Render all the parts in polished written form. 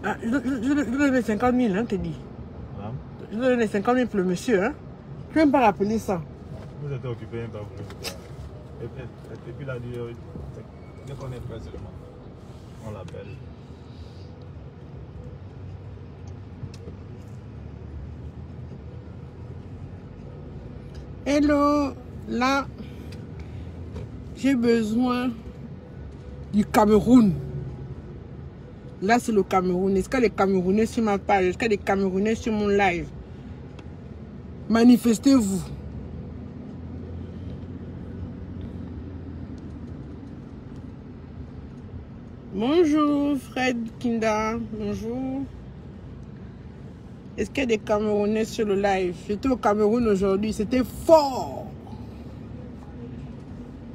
Ah, je dois donner 50 000, hein, t'es dit. Hein? Je dois donner 50 000 pour le monsieur, hein. Tu ne peux même pas rappeler ça. Vous êtes occupé, pas vous. Et puis la durée, dès qu'on est prêt seulement, on l'appelle. Hello, là, j'ai besoin du Cameroun. Là, c'est le Cameroun. Est-ce qu'il y a des Camerounais sur ma page? Est-ce qu'il y a des Camerounais sur mon live? Manifestez-vous. Bonjour, Fred Kinda. Bonjour. Est-ce qu'il y a des Camerounais sur le live? J'étais au Cameroun aujourd'hui. C'était fort.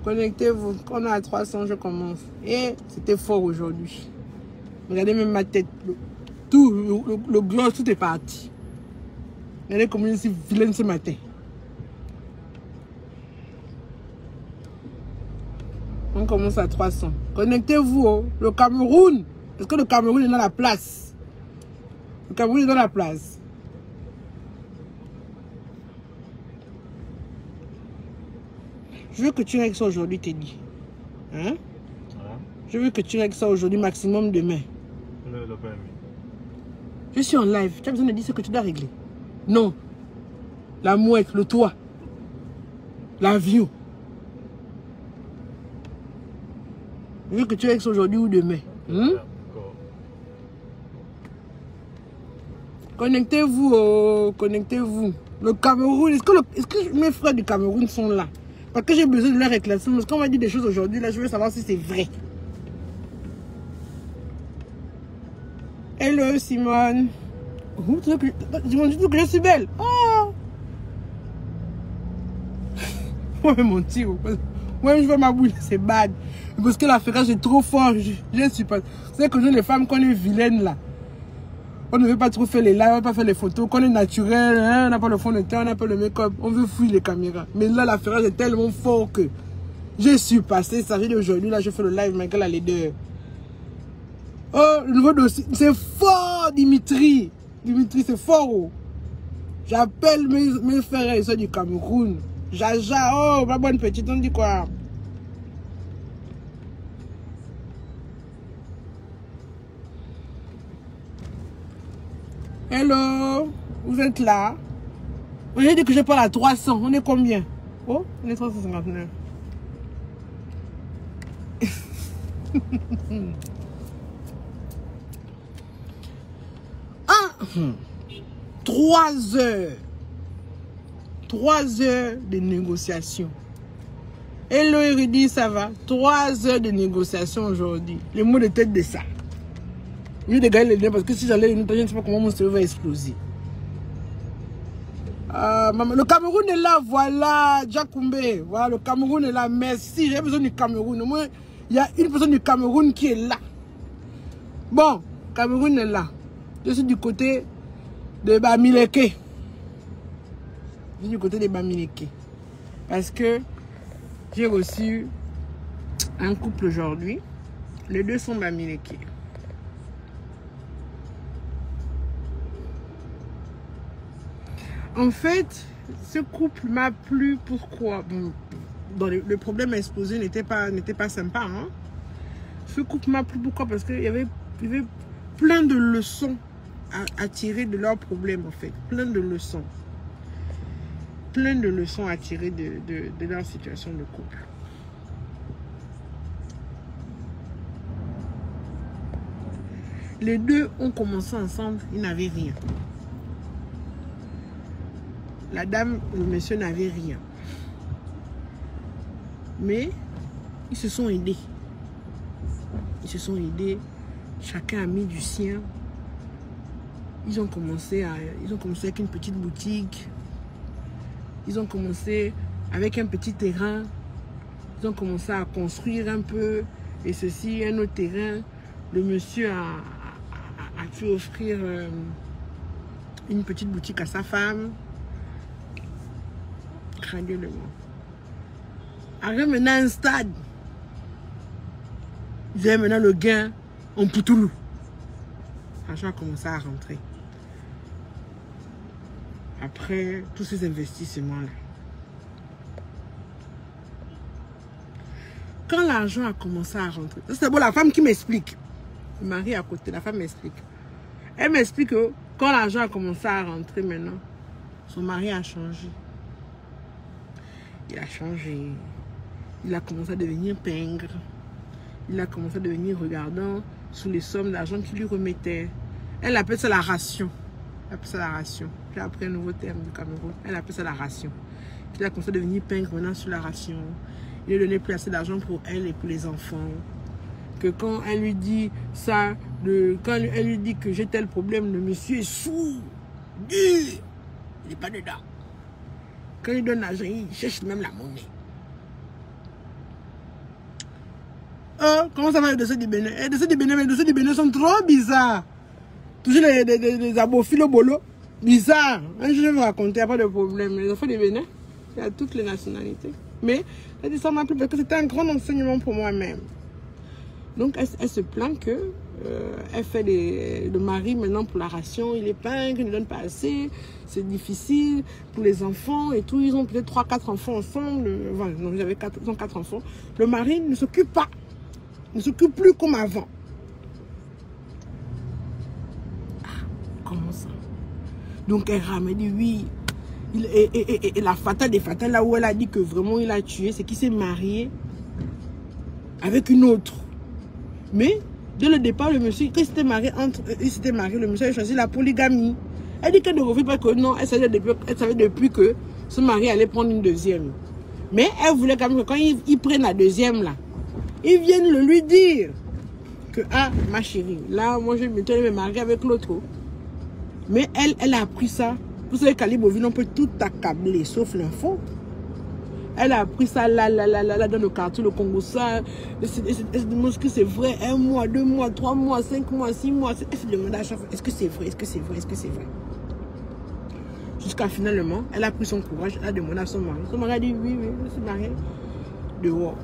Connectez-vous. Quand on est à 300, je commence. Et c'était fort aujourd'hui. Regardez même ma tête. Tout, le gloss, tout est parti. Regardez comme je suis vilaine ce matin. On commence à 300. Connectez-vous. Oh. Le Cameroun. Est-ce que le Cameroun est dans la place? Le Cameroun est dans la place. Je veux que tu règles ça aujourd'hui, Teddy. Hein? Ouais. Je veux que tu règles ça aujourd'hui, maximum demain. Le permis. Je suis en live. Tu as besoin de dire ce que tu dois régler. Non. La mouette, le toit. L'avion. Je veux que tu règles ça aujourd'hui ou demain. Hein? Connectez-vous, oh, connectez-vous. Le Cameroun, est-ce que mes frères du Cameroun sont là? Parce que j'ai besoin de leur éclaircissement. Parce qu'on m'a dit des choses aujourd'hui, là, je veux savoir si c'est vrai. Hello, Simone. Tu m'as dit que je suis belle. Oh! Moi, mon tir. Moi, je veux ma bouche, c'est bad. Parce que la ferrage est trop fort. Je ne suis pas. Vous savez que nous, les femmes, quand on est vilaines, là. On ne veut pas trop faire les lives, on ne veut pas faire les photos. Quand on est naturel, hein, on n'a pas le fond de teint, on n'a pas le make-up. On veut fuir les caméras. Mais là, la ferrage est tellement fort que je suis passé. Ça fait d'aujourd'hui, là, je fais le live, Michael a les deux. Oh, le nouveau dossier. C'est fort, Dimitri. Dimitri, c'est fort. Oh. J'appelle mes frères et soeurs du Cameroun. Jaja, oh, ma bonne petite, on dit quoi? Hello, vous êtes là? On a dit que je parle à 300. On est combien? Oh, on est 359. Ah, 3 heures. 3 heures de négociation. Hello, Eridi, ça va? 3 heures de négociation aujourd'hui. Les mots de tête de ça. Je vais dégager les liens parce que si j'allais une autre, je ne sais pas comment mon cerveau va exploser. Le Cameroun est là, voilà, Djakoumbe. Voilà, le Cameroun est là, merci. J'ai besoin du Cameroun. Au moins, il y a une personne du Cameroun qui est là. Bon, Cameroun est là. Je suis du côté de Bamileke. Je suis du côté de Bamileke. Parce que j'ai reçu un couple aujourd'hui. Les deux sont Bamileke. En fait, ce couple m'a plu. Pourquoi? Bon, le problème exposé n'était pas sympa. Hein? Ce couple m'a plu. Pourquoi? Parce qu'il y avait plein de leçons à tirer de leurs problèmes, en fait. Plein de leçons. Plein de leçons à tirer de leur situation de couple. Les deux ont commencé ensemble, ils n'avaient rien. La dame, le monsieur n'avait rien. Mais ils se sont aidés. Ils se sont aidés. Chacun a mis du sien. Ils ont commencé avec une petite boutique. Ils ont commencé avec un petit terrain. Ils ont commencé à construire un peu. Et ceci, un autre terrain. Le monsieur a pu offrir une petite boutique à sa femme. Crânement. Arrive maintenant à un stade. J'ai maintenant le gain en Poutoulou. l'argent a commencé à rentrer. Après tous ces investissements-là. Quand l'argent a commencé à rentrer, c'est bon, la femme qui m'explique. Le mari à côté, la femme m'explique. Elle m'explique que quand l'argent a commencé à rentrer maintenant, son mari a changé. Il a changé. Il a commencé à devenir pingre. Il a commencé à devenir regardant sur les sommes d'argent qu'il lui remettait. Elle appelle ça la ration. Elle appelle ça la ration. J'ai appris un nouveau terme du Cameroun. Elle appelle ça la ration. Il a commencé à devenir pingre maintenant sur la ration. Il ne donnait plus assez d'argent pour elle et pour les enfants. Que quand elle lui dit ça, quand elle lui dit que j'ai tel problème, le monsieur est sourd, dur, il n'est pas dedans. Quand il donne l'argent, il cherche même la monnaie. Comment ça va les dossiers du Bénin? Les dossiers du Bénin sont trop bizarres. Toujours les abofils au bolo. Bizarre. Je vais vous raconter, il n'y a pas de problème. Les enfants du Bénin, il y a toutes les nationalités. Mais elle dit ça m'a plu parce que c'était un grand enseignement pour moi-même. Donc elle se plaint que elle fait le mari maintenant pour la ration, il est pingre, il ne donne pas assez, c'est difficile pour les enfants et tout. Ils ont peut-être 3-4 enfants ensemble. Enfin, non, j'avais 4 enfants. Le mari ne s'occupe pas, ne s'occupe plus comme avant. Ah, comment ça? Donc elle ramène, dit oui. Et la fatale des fatales, là où elle a dit que vraiment il a tué, c'est qu'il s'est marié avec une autre. Mais dès le départ, le monsieur, quand il s'était marié, le monsieur a choisi la polygamie. Elle dit qu'elle ne refuse pas que non, elle savait depuis que son mari allait prendre une deuxième. Mais elle voulait quand même que quand ils prennent la deuxième là, ils viennent le lui dire que ah ma chérie, là moi je me marier avec l'autre. Mais elle a appris ça. Vous savez qu'à Libreville, on peut tout accabler, sauf l'info. Elle a appris ça là, dans le quartier, le Congo, ça. Elle se demande ce que c'est vrai. 1 mois, 2 mois, 3 mois, 5 mois, 6 mois. Elle se demande à chaque fois, est-ce que c'est vrai, est-ce que c'est vrai, est-ce que c'est vrai. Jusqu'à finalement, elle a pris son courage, elle a demandé à son mari. Son mari a dit, oui, je suis mariée dehors.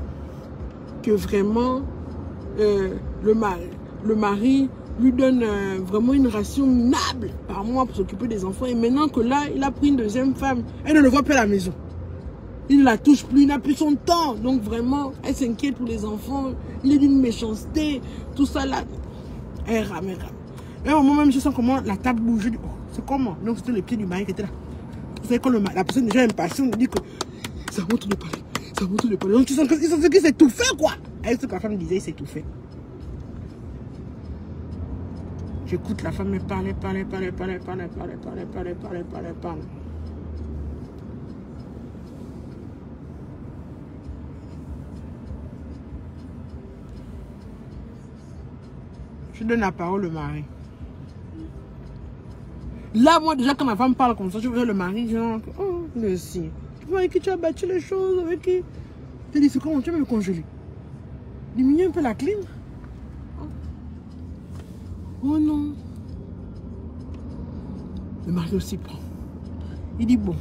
Que vraiment, le mari lui donne vraiment une ration minable par mois pour s'occuper des enfants. Et maintenant que là, il a pris une deuxième femme, elle ne le voit plus à la maison. Il ne la touche plus, il n'a plus son temps. Donc vraiment, elle s'inquiète pour les enfants. Il est d'une méchanceté, tout ça là. Elle rame. Et au moment même, je sens comment la table bouge. Je dis, oh, c'est comment? Donc c'était le pied du mari qui était là. Vous savez, quand la personne déjà impatiente, dit que ça montre de parler, ça montre de parler. Donc tu sens qu'il s'est tout fait, quoi. Et ce que la femme disait, il s'est tout fait. J'écoute la femme me parler. Je donne la parole au mari. Là, moi, déjà, quand ma femme parle comme ça, je vois le mari, genre, oh, merci. Avec qui tu as battu les choses, avec qui? Je dis, c'est comment tu vas me congeler? Diminuer un peu la clim. Oh non. Le mari aussi prend. Il dit bon.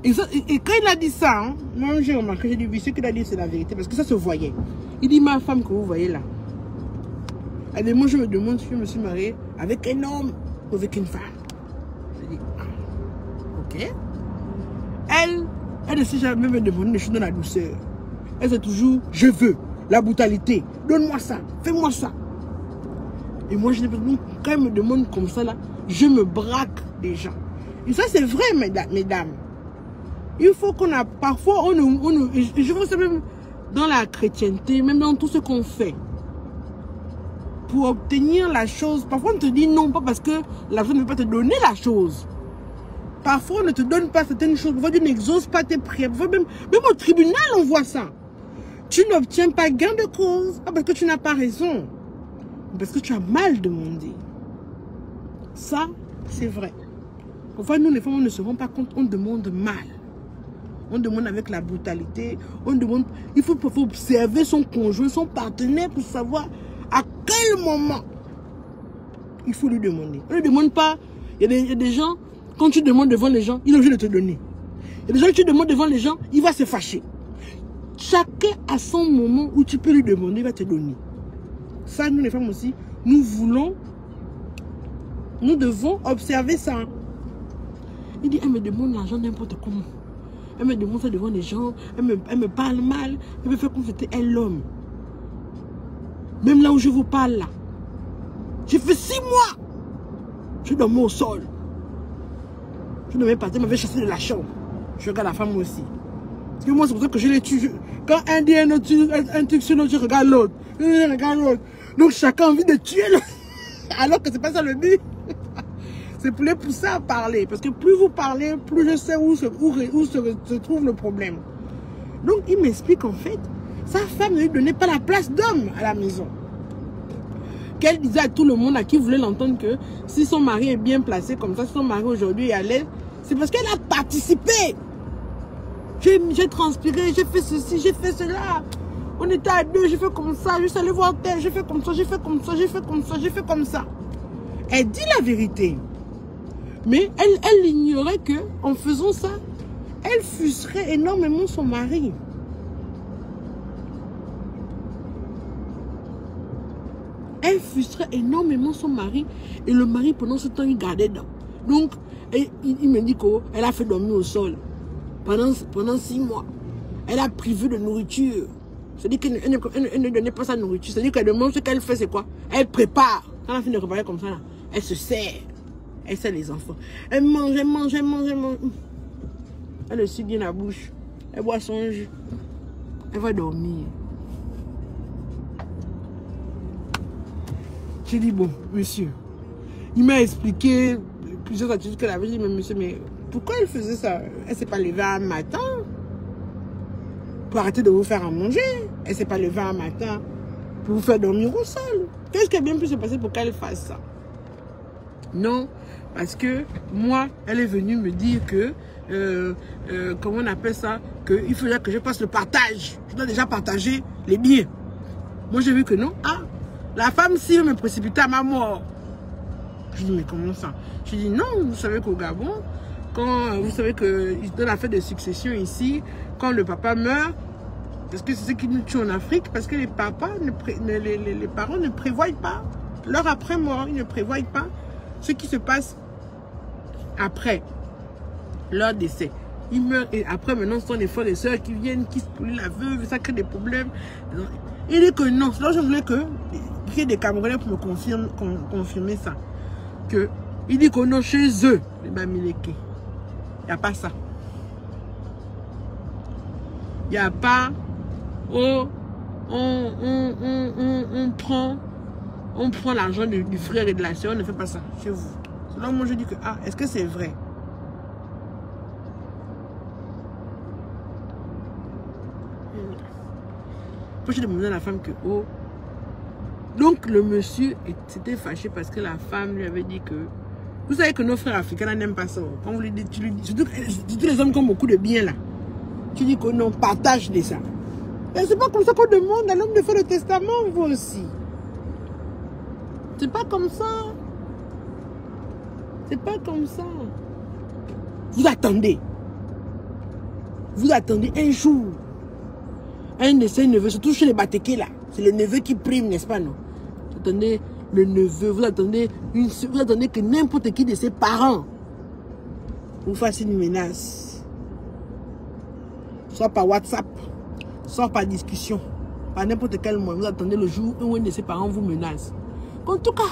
Et quand il a dit ça, hein, moi j'ai remarqué, j'ai dit oui, ce qu'il a dit c'est la vérité, parce que ça se voyait. Il dit ma femme que vous voyez là. Elle dit moi je me demande si je me suis mariée avec un homme ou avec une femme. Je dis ah, ok. Elle ne sait jamais me demander des choses dans la douceur. Elle c'est toujours je veux, la brutalité. Donne-moi ça, fais-moi ça. Et moi, quand elle me demande comme ça, là, je me braque déjà. Et ça, c'est vrai, mesdames. Il faut qu'on a... Parfois, je vois ça même dans la chrétienté, même dans tout ce qu'on fait. Pour obtenir la chose, parfois on te dit non, pas parce que la personne ne veut pas te donner la chose. Parfois, on ne te donne pas certaines choses. Parfois, tu n'exauces pas tes prières. Même au tribunal, on voit ça. Tu n'obtiens pas gain de cause. Pas parce que tu n'as pas raison. Parce que tu as mal demandé. Ça, c'est vrai. Parfois, nous, les femmes, on ne se rend pas compte. On demande mal. On demande avec la brutalité. On demande... Il faut observer son conjoint, son partenaire pour savoir à quel moment il faut lui demander. On ne lui demande pas... Il y a des gens, quand tu demandes devant les gens, il est obligé de te donner. Il y a des gens que tu demandes devant les gens, il va se fâcher. Chacun a son moment où tu peux lui demander, il va te donner. Ça, nous les femmes aussi, nous devons observer ça. Il dit, elle me demande l'argent n'importe comment. Elle me demande ça devant les gens, elle me parle mal, elle me fait comme si c'était elle l'homme. Même là où je vous parle là, j'ai fait 6 mois. Je dormais au sol. Je ne m'avais pas, elle m'avait chassé de la chambre. Je regarde la femme aussi. Parce que moi, c'est pour ça que je les tue. Quand un dit un truc sur l'autre, je regarde l'autre. Je regarde l'autre. Donc chacun a envie de tuer l'autre. Alors que c'est pas ça le but. C'est pour les pousser à parler. Parce que plus vous parlez, plus je sais où se trouve le problème. Donc il m'explique en fait, sa femme ne lui donnait pas la place d'homme à la maison. Qu'elle disait à tout le monde à qui voulait l'entendre que si son mari est bien placé comme ça, si son mari aujourd'hui est à l'aise, c'est parce qu'elle a participé. J'ai transpiré, j'ai fait ceci, j'ai fait cela. On était à 2, j'ai fait comme ça, je suis allé voir tel, j'ai fait comme ça, j'ai fait comme ça, j'ai fait comme ça, j'ai fait comme ça. Elle dit la vérité. Mais elle ignorait que en faisant ça, elle frustrait énormément son mari. Elle frustrait énormément son mari. Et le mari, pendant ce temps, il gardait dedans. Donc, il me dit qu'elle a fait dormir au sol. Pendant 6 mois. Elle a privé de nourriture. C'est-à-dire qu'elle ne donnait pas sa nourriture. C'est-à-dire qu'elle demande ce qu'elle fait, c'est quoi? Elle prépare. Quand elle finit de préparer comme ça, là, elle se sert. Elle sert les enfants. Elle mange, elle mange, elle mange, elle mange. Elle le suit bien la bouche. Elle boit son jus. Elle va dormir. J'ai dit, bon, monsieur, il m'a expliqué plusieurs attitudes qu'elle avait dit, mais monsieur, mais pourquoi elle faisait ça? Elle ne s'est pas levée un matin pour arrêter de vous faire à manger. Elle ne s'est pas levée un matin pour vous faire dormir au sol. Qu'est-ce qui a bien pu se passer pour qu'elle fasse ça? Non, parce que moi, elle est venue me dire que, comment on appelle ça, qu'il faudrait que je fasse le partage. Je dois déjà partager les biens. Moi, j'ai vu que non. Ah, la femme, si elle me précipitait à ma mort. Je dis, mais comment ça? Je dis, non, vous savez qu'au Gabon, quand vous savez que dans la fête de succession ici, quand le papa meurt, parce que c'est ce qui nous tue en Afrique, parce que les parents ne prévoient pas leur après-mort, ils ne prévoient pas ce qui se passe après leur décès. Ils meurent et après maintenant ce sont les frères et sœurs qui viennent, qui spolient la veuve, ça crée des problèmes. Il dit que non, là je voulais qu'il y ait des Camerounais pour me confirmer ça. Que il dit que non, chez eux, les Bamileke, il n'y a pas ça. Il n'y a pas on prend l'argent du frère et de la sœur, on ne fait pas ça chez vous. Donc moi je dis que, ah, est-ce que c'est vrai? Moi je demandais à la femme que, oh. Donc le monsieur s'était fâché parce que la femme lui avait dit que, vous savez que nos frères africains n'aiment pas ça. Quand vous lui dites, surtout les hommes qui ont beaucoup de biens là, tu dis que non, partage de ça. Mais c'est pas comme ça qu'on demande à l'homme de faire le testament, vous aussi. C'est pas comme ça. C'est pas comme ça. Vous attendez. Vous attendez un jour. Un de ses neveux, surtout chez les Batékés là. C'est le neveu qui prime, n'est-ce pas, non? Vous attendez le neveu, vous attendez que n'importe qui de ses parents vous fasse une menace. Soit par WhatsApp, soit par discussion. Par n'importe quel moyen. Vous attendez le jour où un de ses parents vous menace. En tout cas,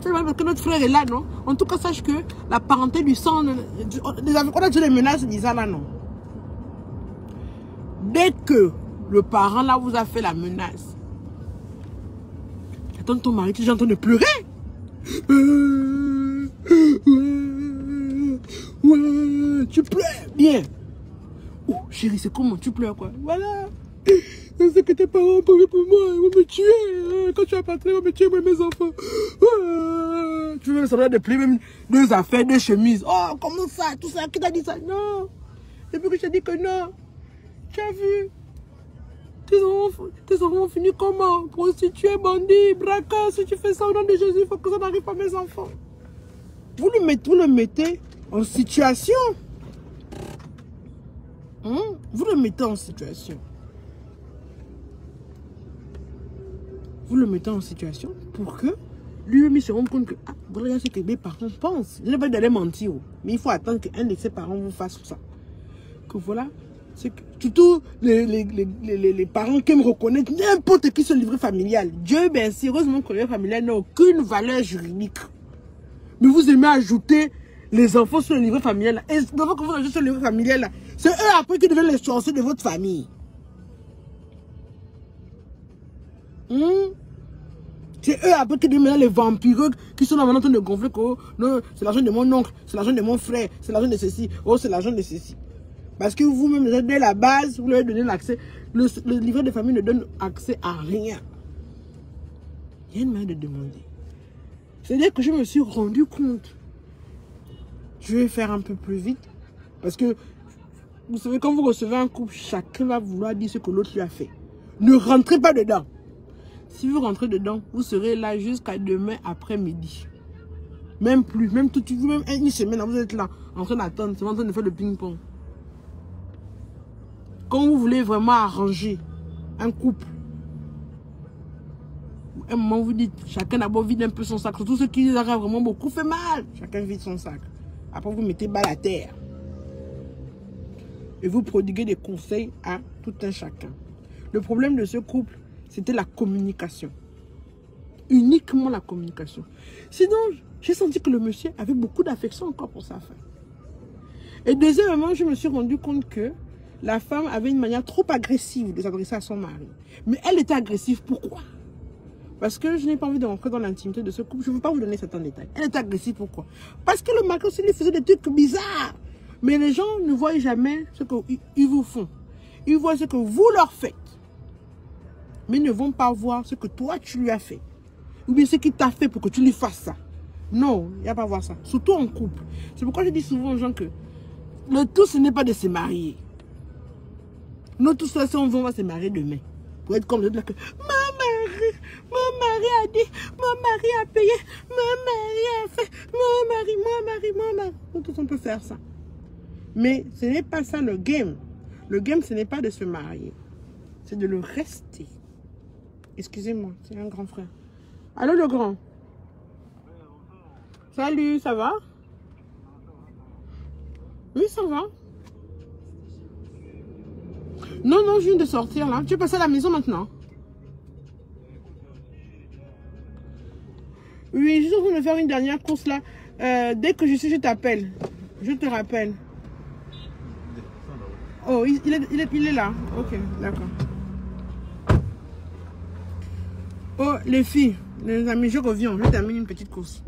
c'est vrai parce que notre frère est là, non? En tout cas, sache que la parenté du sang, on a déjà les menaces, disent ça là, non? Dès que le parent là vous a fait la menace, attends ton mari, tu es en train de pleurer. Tu pleures, bien. Oh chérie, c'est comment tu pleures quoi? Voilà. C'est que tes parents ont prévu pour moi, ils vont me tuer. Quand tu vas partir, ils vont me tuer, moi, mes enfants. Tu veux me savoir de plier même 2 affaires, 2 chemises. Oh, comment ça? Tout ça, qui t'a dit ça? Non. Depuis que je t'ai dit que non. Tu as vu? Tes enfants ont fini comment? Prostitués, bandits, braqueurs. Si tu fais ça au nom de Jésus, il faut que ça n'arrive pas à mes enfants. Vous le mettez en situation. Vous le mettez en situation. Vous le mettez en situation pour que lui-même il se rend compte que, ah, voilà ce que mes parents pensent. Je n'ai pas d'aller mentir, mais il faut attendre qu'un de ses parents vous fasse ça. Que voilà, c'est que surtout les parents qui me reconnaissent, n'importe qui sur le livret familial. Dieu merci, heureusement que le livret familial n'a aucune valeur juridique. Mais vous aimez ajouter les enfants sur le livret familial. Et les enfants que vous ajoutez sur le livret familial, c'est eux après qui deviennent les sorciers de votre famille. C'est eux après qui deviennent les vampireux qui sont là maintenant en train de gonfler que oh, non, c'est l'argent de mon oncle, c'est l'argent de mon frère, c'est l'argent de ceci, oh c'est l'argent de ceci. Parce que vous-même, dès la base, vous leur donnez l'accès. Le livret de famille ne donne accès à rien. Il y a une manière de demander. C'est-à-dire que je me suis rendu compte. Je vais faire un peu plus vite. Parce que, vous savez, quand vous recevez un couple, chacun va vouloir dire ce que l'autre lui a fait. Ne rentrez pas dedans. Si vous rentrez dedans, vous serez là jusqu'à demain après-midi. Même plus, même une semaine, vous êtes là, en train d'attendre, en train de faire le ping-pong. Quand vous voulez vraiment arranger un couple, à un moment vous dites, chacun d'abord vide un peu son sac. Surtout ceux qui auraient vraiment beaucoup fait mal. Chacun vide son sac. Après vous mettez balle à terre. Et vous prodiguez des conseils à tout un chacun. Le problème de ce couple, c'était la communication. Uniquement la communication. Sinon, j'ai senti que le monsieur avait beaucoup d'affection encore pour sa femme. Et deuxièmement, je me suis rendu compte que la femme avait une manière trop agressive de s'adresser à son mari. Mais elle était agressive, pourquoi? Parce que je n'ai pas envie de rentrer dans l'intimité de ce couple. Je ne veux pas vous donner certains détails. Elle était agressive, pourquoi? Parce que le mari aussi lui faisait des trucs bizarres. Mais les gens ne voient jamais ce qu'ils vous font. Ils voient ce que vous leur faites. Mais ils ne vont pas voir ce que toi tu lui as fait. Ou bien ce qu'il t'a fait pour que tu lui fasses ça. Non, il n'y a pas à voir ça. Surtout en couple. C'est pourquoi je dis souvent aux gens que le tout, ce n'est pas de se marier. Nous tous là, on va se marier demain. Pour être comme les autres là que mon mari a dit, mon mari a payé, mon mari a fait, mon mari. Nous tous on peut faire ça. Mais ce n'est pas ça le game. Le game, ce n'est pas de se marier. C'est de le rester. Excusez-moi, c'est un grand frère. Allô le grand? Salut, ça va? Oui, ça va. Non, je viens de sortir là. Tu es passé à la maison maintenant? Oui, je suis en train de faire une dernière course là. Dès que je suis, je t'appelle. Je te rappelle. Oh, il est là. Ok, d'accord. Oh, les filles, les amis, je reviens. Je termine une petite course.